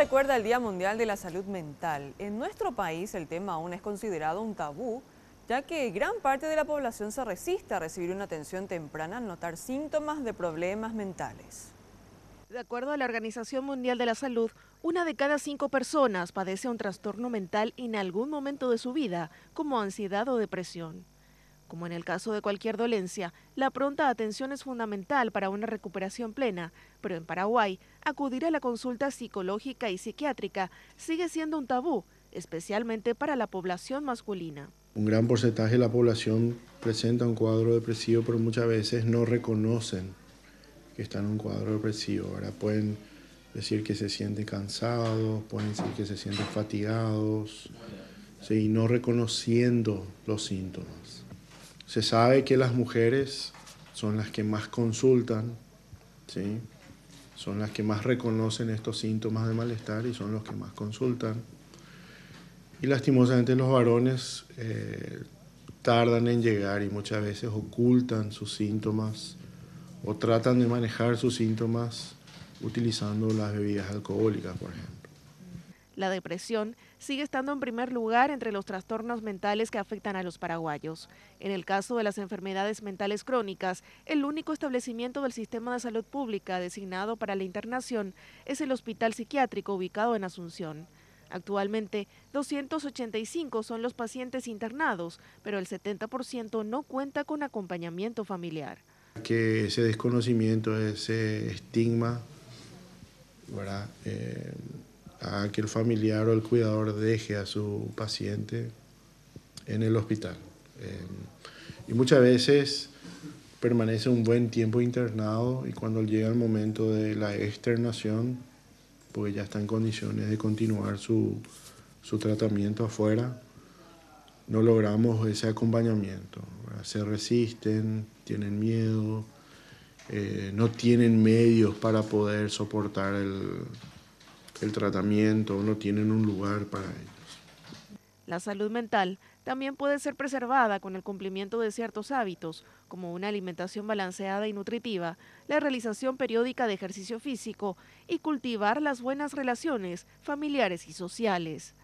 recuerda el Día Mundial de la Salud Mental. En nuestro país el tema aún es considerado un tabú, ya que gran parte de la población se resiste a recibir una atención temprana al notar síntomas de problemas mentales. De acuerdo a la Organización Mundial de la Salud, 1 de cada 5 personas padece un trastorno mental en algún momento de su vida, como ansiedad o depresión. Como en el caso de cualquier dolencia, la pronta atención es fundamental para una recuperación plena, pero en Paraguay, acudir a la consulta psicológica y psiquiátrica sigue siendo un tabú, especialmente para la población masculina. Un gran porcentaje de la población presenta un cuadro depresivo, pero muchas veces no reconocen que están en un cuadro depresivo. Ahora pueden decir que se sienten cansados, pueden decir que se sienten fatigados, ¿sí? No reconociendo los síntomas. Se sabe que las mujeres son las que más consultan, ¿sí? Son las que más reconocen estos síntomas de malestar y son los que más consultan. Y lastimosamente los varones tardan en llegar y muchas veces ocultan sus síntomas o tratan de manejar sus síntomas utilizando las bebidas alcohólicas, por ejemplo. La depresión sigue estando en primer lugar entre los trastornos mentales que afectan a los paraguayos. En el caso de las enfermedades mentales crónicas, el único establecimiento del sistema de salud pública designado para la internación es el Hospital Psiquiátrico ubicado en Asunción. Actualmente, 285 son los pacientes internados, pero el 70% no cuenta con acompañamiento familiar. Que ese desconocimiento, ese estigma, ¿verdad? A que el familiar o el cuidador deje a su paciente en el hospital. Y muchas veces permanece un buen tiempo internado y cuando llega el momento de la externación, pues ya está en condiciones de continuar su tratamiento afuera, no logramos ese acompañamiento, ¿verdad? Se resisten, tienen miedo, no tienen medios para poder soportar el tratamiento, no tienen un lugar para ellos. La salud mental también puede ser preservada con el cumplimiento de ciertos hábitos, como una alimentación balanceada y nutritiva, la realización periódica de ejercicio físico y cultivar las buenas relaciones familiares y sociales.